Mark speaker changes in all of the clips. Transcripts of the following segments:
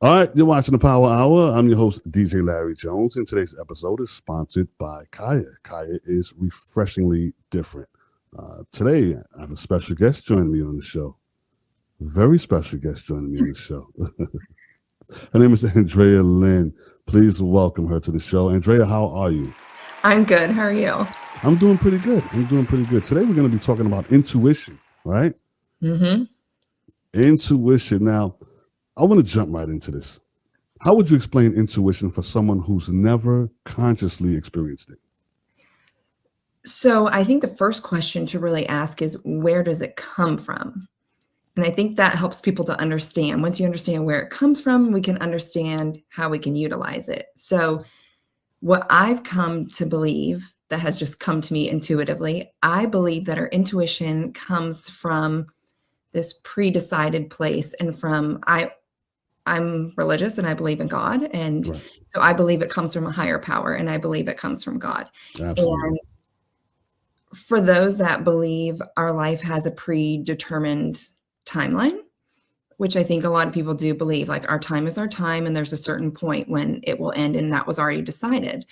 Speaker 1: All right, you're watching the Power Hour. I'm your host, DJ Larry Jones, and today's episode is sponsored by Kaya. Kaya is refreshingly different. Today, I have a special guest joining me on the show. Very special guest joining me on the show. Her name is Andrea Lynn. Please welcome her to the show. Andrea, how are you?
Speaker 2: I'm good. How are you?
Speaker 1: I'm doing pretty good. Today, we're going to be talking about intuition, right?
Speaker 2: Mm-hmm.
Speaker 1: Intuition. Now, I want to jump right into this. How would you explain intuition for someone who's never consciously experienced it?
Speaker 2: So I think the first question to really ask is, where does it come from? And I think that helps people to understand. Once you understand where it comes from, we can understand how we can utilize it. So what I've come to believe, that has just come to me intuitively, I believe that our intuition comes from this pre-decided place and from I'm religious and I believe in God. And
Speaker 1: Right.
Speaker 2: so I believe it comes from a higher power and I believe it comes from God.
Speaker 1: Absolutely.
Speaker 2: And for those that believe our life has a predetermined timeline, which I think a lot of people do believe, like our time is our time and there's a certain point when it will end and that was already decided.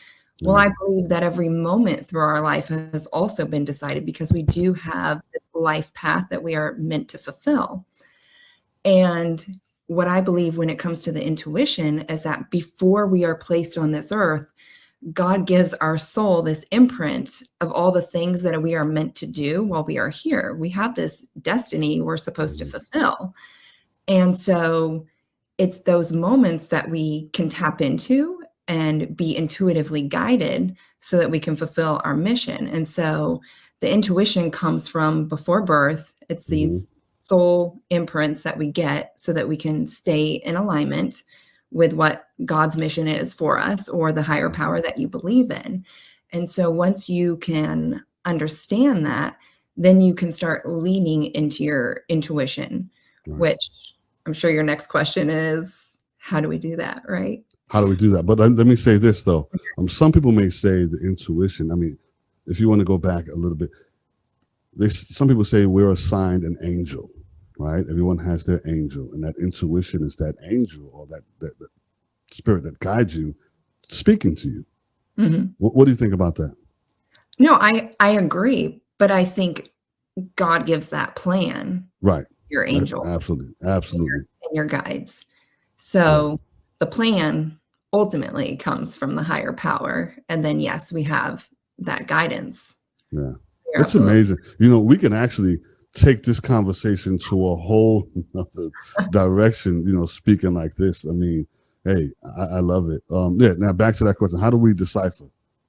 Speaker 2: Well, I believe that every moment through our life has also been decided because we do have this life path that we are meant to fulfill. And what I believe when it comes to the intuition is that before we are placed on this earth, God gives our soul this imprint of all the things that we are meant to do while we are here. We have this destiny we're supposed to fulfill. And so it's those moments that we can tap into and be intuitively guided so that we can fulfill our mission. And so the intuition comes from before birth. It's these soul imprints that we get so that we can stay in alignment with what God's mission is for us or the higher power that you believe in. And so once you can understand that, then you can start leaning into your intuition, which I'm sure your next question is, how do we do that, right?
Speaker 1: How do we do that? But let me say this, though. Some people may say the intuition, I mean, if you want to go back a little bit, some people say we're assigned an angel, right? Everyone has their angel, and that intuition is that angel or that spirit that guides you speaking to you.
Speaker 2: Mm-hmm.
Speaker 1: What do you think about that?
Speaker 2: No, I agree, but I think God gives that plan.
Speaker 1: Right.
Speaker 2: Your angel.
Speaker 1: Absolutely.
Speaker 2: And your guides. So the plan ultimately comes from the higher power. And then, yes, we have that guidance.
Speaker 1: Yeah. It's amazing. You know, we can actually take this conversation to a whole other direction, you know, speaking like this. I mean, hey, I love it. Now back to that question. How do we decipher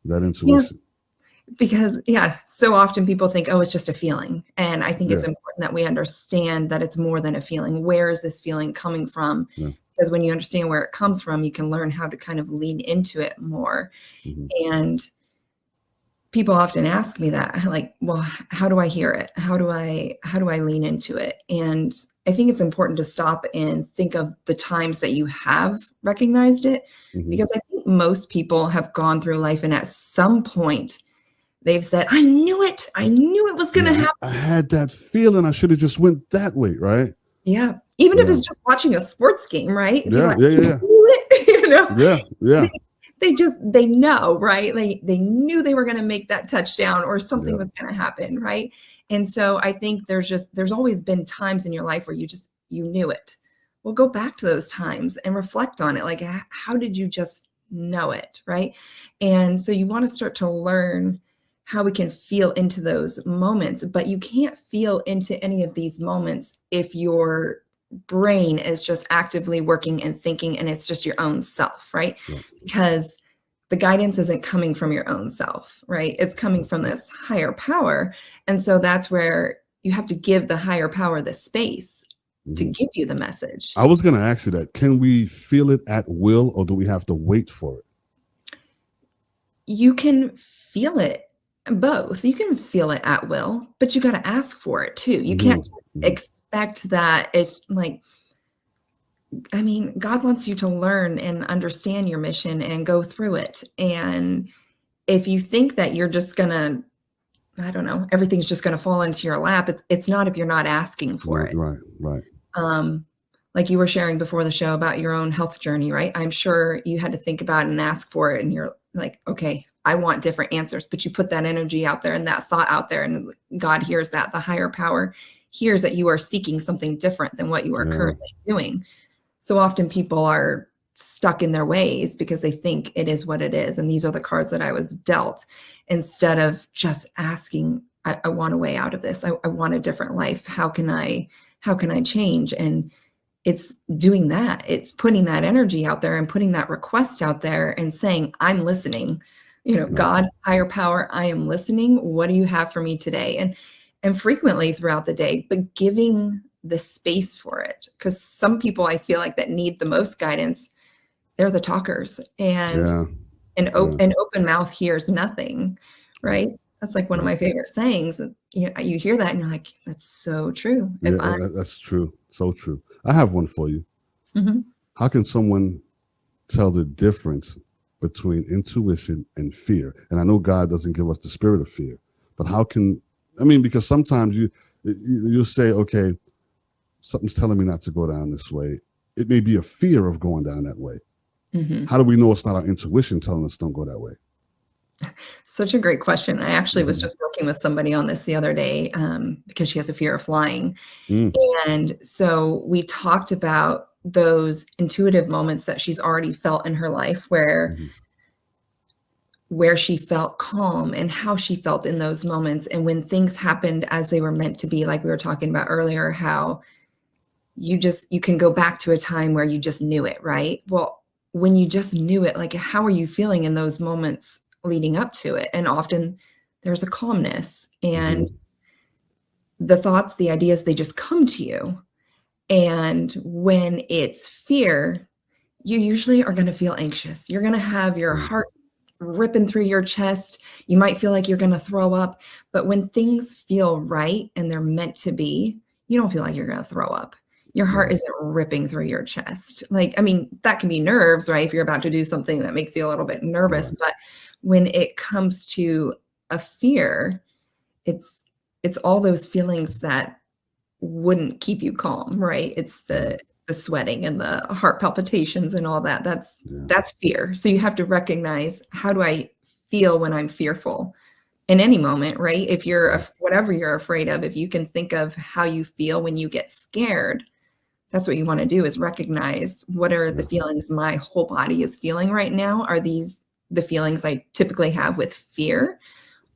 Speaker 1: that intuition?
Speaker 2: Because, so often people think, oh, it's just a feeling. And I think it's important that we understand that it's more than a feeling. Where is this feeling coming from? Because when you understand where it comes from, you can learn how to kind of lean into it more. And people often ask me that, like, well, how do I hear it? How do I lean into it? And I think it's important to stop and think of the times that you have recognized it, because I think most people have gone through life and at some point they've said, I knew it was going to happen.
Speaker 1: I had that feeling I should have just went that way, right?
Speaker 2: Yeah. Even if it's just watching a sports game, right?
Speaker 1: Yeah.
Speaker 2: I knew it, you know?
Speaker 1: Yeah.
Speaker 2: They know, right? They knew they were going to make that touchdown or something was going to happen, right? And so I think there's always been times in your life where you knew it. Well, go back to those times and reflect on it. Like, how did you just know it, right? And so you want to start to learn how we can feel into those moments, but you can't feel into any of these moments if your brain is just actively working and thinking and it's just your own self, right? Because the guidance isn't coming from your own self, right? It's coming from this higher power. And so that's where you have to give the higher power the space to give you the message.
Speaker 1: I was going to ask you that. Can we feel it at will or do we have to wait for it?
Speaker 2: You can feel it both. You can feel it at will, but you got to ask for it too. You can't expect that it's like, I mean, God wants you to learn and understand your mission and go through it. And if you think that you're just going to, I don't know, everything's just going to fall into your lap, it's not if you're not asking for it.
Speaker 1: Right.
Speaker 2: like you were sharing before the show about your own health journey, right? I'm sure you had to think about it and ask for it. And you're like, okay, I want different answers, but you put that energy out there and that thought out there, and God hears that. The higher power hears that you are seeking something different than what you are currently doing. So often people are stuck in their ways because they think it is what it is. And these are the cards that I was dealt, instead of just asking, I want a way out of this. I want a different life. How can I change? And it's doing that. It's putting that energy out there and putting that request out there and saying, I'm listening, God, higher power, I am listening. What do you have for me today? And frequently throughout the day, but giving the space for it. Because some people I feel like that need the most guidance, they're the talkers, and an open mouth hears nothing, right? That's like one of my favorite sayings. You hear that and you're like, that's so true.
Speaker 1: That's true. So true. I have one for you.
Speaker 2: Mm-hmm.
Speaker 1: How can someone tell the difference between intuition and fear? And I know God doesn't give us the spirit of fear, but because sometimes you'll say, okay, something's telling me not to go down this way. It may be a fear of going down that way.
Speaker 2: Mm-hmm.
Speaker 1: How do we know it's not our intuition telling us don't go that way?
Speaker 2: Such a great question. I actually was just working with somebody on this the other day because she has a fear of flying. And so we talked about those intuitive moments that she's already felt in her life where she felt calm and how she felt in those moments. And when things happened as they were meant to be, like we were talking about earlier, how you can go back to a time where you just knew it, right? Well, when you just knew it, like, how are you feeling in those moments leading up to it? And often there's a calmness, and the thoughts, the ideas, they just come to you. And when it's fear, you usually are going to feel anxious. You're going to have your heart ripping through your chest. You might feel like you're going to throw up. But when things feel right and they're meant to be, you don't feel like you're going to throw up. Your heart isn't ripping through your chest. Like, I mean, that can be nerves, right? If you're about to do something that makes you a little bit nervous. But when it comes to a fear, it's all those feelings that wouldn't keep you calm, right? It's the sweating and the heart palpitations and all that. That's fear. So you have to recognize, how do I feel when I'm fearful? In any moment, right? If you're whatever you're afraid of, if you can think of how you feel when you get scared, that's what you want to do, is recognize, what are the feelings my whole body is feeling right now? Are these the feelings I typically have with fear?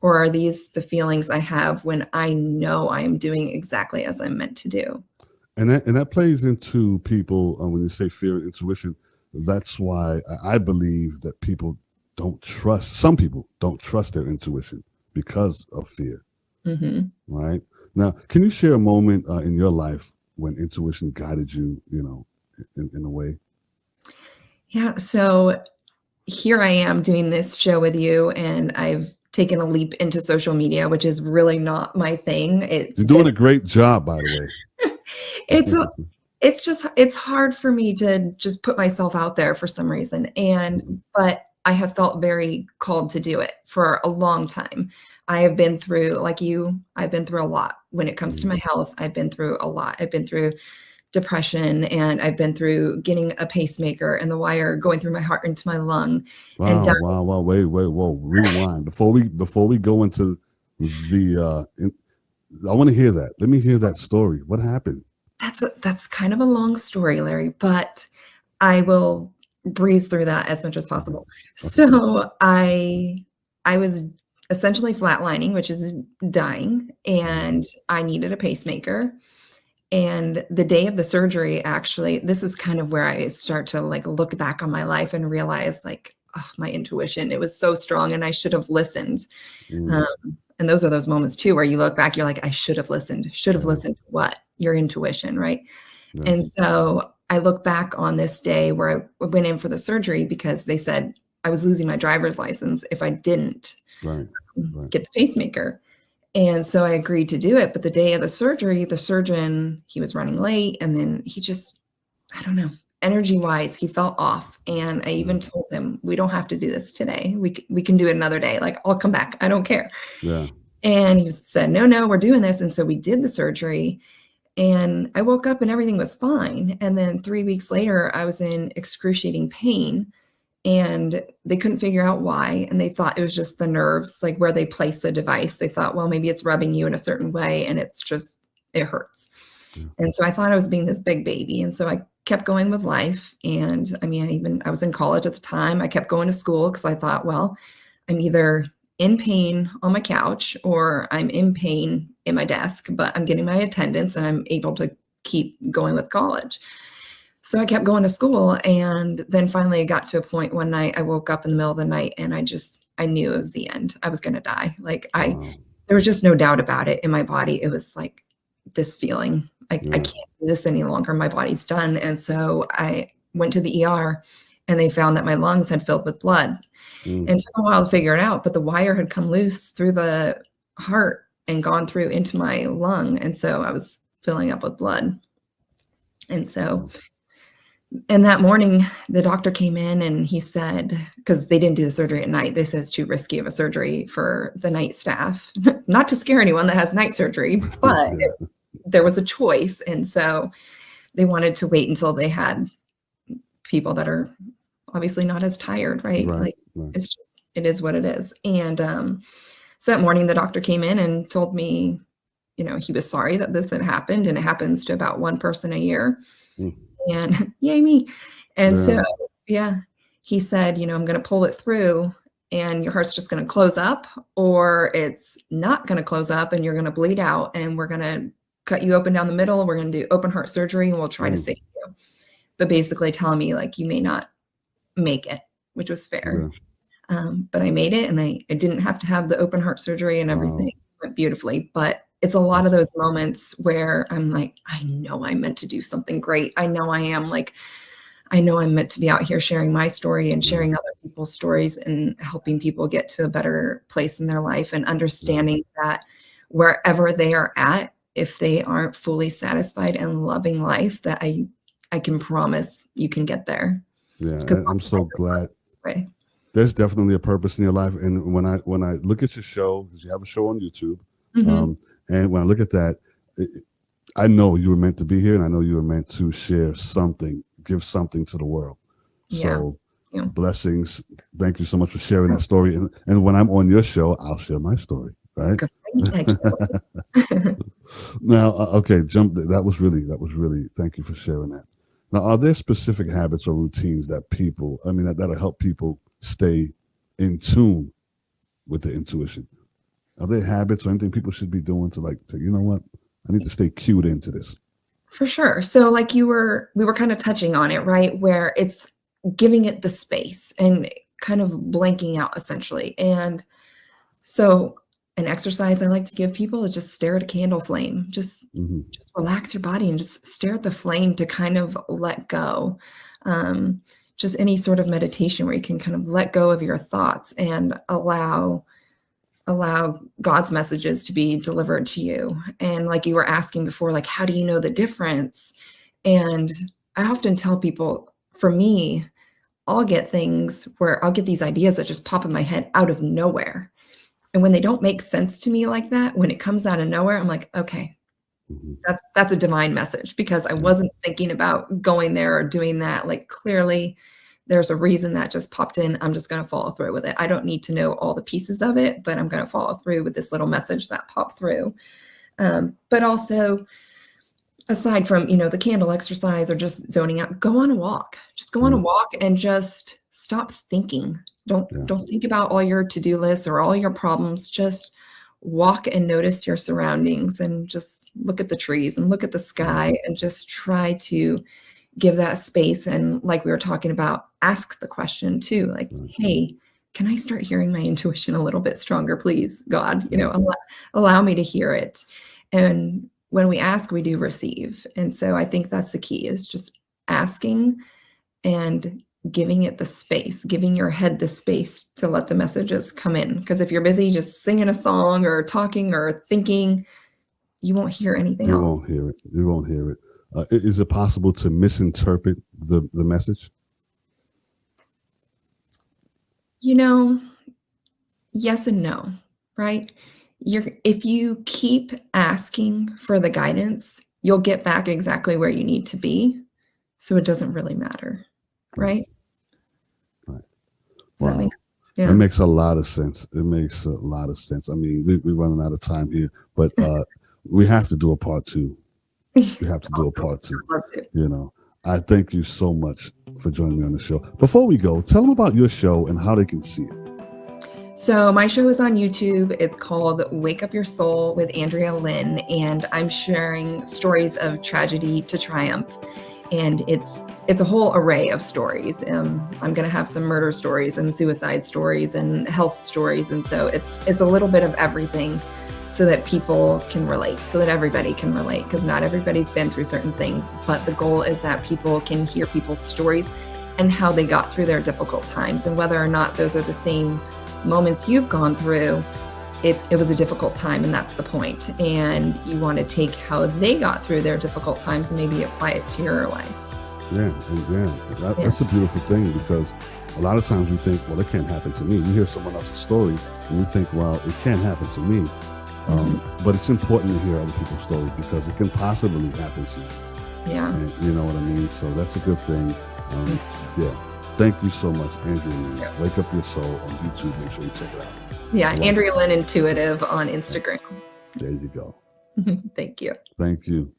Speaker 2: Or are these the feelings I have when I know I am doing exactly as I'm meant to do?
Speaker 1: And that plays into people, when you say fear and intuition. That's why I believe that some people don't trust their intuition because of fear. Right? Now, can you share a moment in your life when intuition guided you, in a way?
Speaker 2: Yeah. So here I am doing this show with you, and I've taken a leap into social media, which is really not my thing.
Speaker 1: You're doing a great job, by the way.
Speaker 2: It's hard for me to just put myself out there for some reason. But I have felt very called to do it for a long time. I have been through, like you, I've been through a lot when it comes to my health. I've been through a lot. I've been through depression, and I've been through getting a pacemaker and the wire going through my heart into my lung.
Speaker 1: Wow. Wait, whoa, rewind. Before we go into I want to hear that. Let me hear that story. What happened?
Speaker 2: That's kind of a long story, Larry, but I will breeze through that as much as possible. So I was essentially flatlining, which is dying, and I needed a pacemaker. And the day of the surgery, actually, this is kind of where I start to look back on my life and realize, my intuition, it was so strong, and I should have listened. And those are those moments too, where you look back, you're like, I should have listened. Should have listened to what? Your intuition, right? And so I look back on this day where I went in for the surgery because they said I was losing my driver's license if I didn't get the pacemaker. And so I agreed to do it. But the day of the surgery, the surgeon, he was running late. And then he just, I don't know, energy wise, he felt off. And I even told him, we don't have to do this today. We can do it another day. I'll come back. I don't care.
Speaker 1: Yeah.
Speaker 2: And he said, no, we're doing this. And so we did the surgery. And I woke up and everything was fine. And then 3 weeks later, I was in excruciating pain and they couldn't figure out why. And they thought it was just the nerves, like where they place the device. They thought, well, maybe it's rubbing you in a certain way and it's just, it hurts. And so I thought I was being this big baby. And so I kept going with life. And I mean, I was in college at the time. I kept going to school because I thought, well, I'm either in pain on my couch or I'm in pain in my desk, but I'm getting my attendance and I'm able to keep going with college. So I kept going to school. And then finally I got to a point one night, I woke up in the middle of the night and I knew it was the end. I was going to die. Like there was just no doubt about it in my body. It was like this feeling, I can't do this any longer. My body's done. And so I went to the ER and they found that my lungs had filled with blood. And it took a while to figure it out, but the wire had come loose through the heart and gone through into my lung. And so I was filling up with blood. And so, and that morning the doctor came in and he said, because they didn't do the surgery at night, they said it's too risky of a surgery for the night staff, not to scare anyone that has night surgery, but there was a choice. And so they wanted to wait until they had people that are obviously not as tired, right? It's just, it is what it is. And so that morning the doctor came in and told me, you know, he was sorry that this had happened, and it happens to about one person a year. And yay me. And so, he said, you know, I'm going to pull it through and your heart's just going to close up, or it's not going to close up and you're going to bleed out, and we're going to cut you open down the middle. We're going to do open heart surgery and we'll try to save you. But basically telling me like, you may not make it, which was fair. But I made it, and I didn't have to have the open heart surgery, and everything went beautifully. But it's a lot of those moments where I'm like, I know I'm meant to do something great. I know I am. Like, I know I'm meant to be out here sharing my story and sharing other people's stories and helping people get to a better place in their life, and understanding that wherever they are at, if they aren't fully satisfied and loving life, that I can promise you can get there.
Speaker 1: Yeah, I'm so glad. There's definitely a purpose in your life. And when I look at your show, because you have a show on YouTube, and when I look at that, I know you were meant to be here, and I know you were meant to share something, give something to the world. So blessings. Thank you so much for sharing that story. And when I'm on your show, I'll share my story, right? Now, okay, that was really, thank you for sharing that. Now, are there specific habits or routines that people, that'll help people stay in tune with the intuition? Are there habits or anything people should be doing to say, you know what, I need to stay cued into this?
Speaker 2: For sure. So like we were kind of touching on it, right? Where it's giving it the space and kind of blanking out essentially. And so an exercise I like to give people is just stare at a candle flame. Just relax your body and just stare at the flame to kind of let go. Just any sort of meditation where you can kind of let go of your thoughts and allow God's messages to be delivered to you. And like you were asking before, like, how do you know the difference? And I often tell people, for me, I'll get things where I'll get these ideas that just pop in my head out of nowhere. And when they don't make sense to me like that, when it comes out of nowhere, I'm like, okay, that's a divine message, because I wasn't thinking about going there or doing that. Like, clearly there's a reason that just popped in. I'm just going to follow through with it. I don't need to know all the pieces of it, but I'm going to follow through with this little message that popped through. But also, aside from, the candle exercise or just zoning out, go on a walk. Just go on a walk and just stop thinking. Don't think about all your to-do lists or all your problems. Just walk and notice your surroundings, and just look at the trees and look at the sky, and just try to give that space. And like we were talking about, ask the question too, like, hey, can I start hearing my intuition a little bit stronger, please, God? Allow me to hear it. And when we ask, we do receive. And so I think that's the key, is just asking and giving it the space, giving your head the space to let the messages come in. Because if you're busy just singing a song or talking or thinking, you won't hear anything else.
Speaker 1: You won't hear it. Is it possible to misinterpret the message?
Speaker 2: Yes and no, right? If you keep asking for the guidance, you'll get back exactly where you need to be. So it doesn't really matter. Right.
Speaker 1: Right.
Speaker 2: Does that
Speaker 1: Wow.
Speaker 2: make sense? Yeah.
Speaker 1: It makes a lot of sense. It makes a lot of sense. I mean, we're running out of time here, but we have to do a part two. We have to do a part two.
Speaker 2: I'd love to.
Speaker 1: You know, I thank you so much for joining me on the show. Before we go, tell them about your show and how they can see it.
Speaker 2: So my show is on YouTube. It's called Wake Up Your Soul with Andrea Lynn, and I'm sharing stories of tragedy to triumph. And it's a whole array of stories. I'm going to have some murder stories and suicide stories and health stories, and so it's a little bit of everything, so that people can relate, so that everybody can relate, because not everybody's been through certain things. But the goal is that people can hear people's stories and how they got through their difficult times, and whether or not those are the same moments you've gone through. It was a difficult time, and that's the point. And you want to take how they got through their difficult times and maybe apply it to your life.
Speaker 1: That's a beautiful thing, because a lot of times we think, well, it can't happen to me. We hear someone else's story and we think, well, it can't happen to me. But it's important to hear other people's stories, because it can possibly happen to you.
Speaker 2: Yeah.
Speaker 1: And you know what I mean? So that's a good thing. Yeah. Thank you so much, Andrea Lynn. Yeah. Wake Up Your Soul on YouTube. Make sure you check it out.
Speaker 2: Yeah, Andrea Lynn Intuitive on Instagram.
Speaker 1: There you go.
Speaker 2: Thank you.
Speaker 1: Thank you.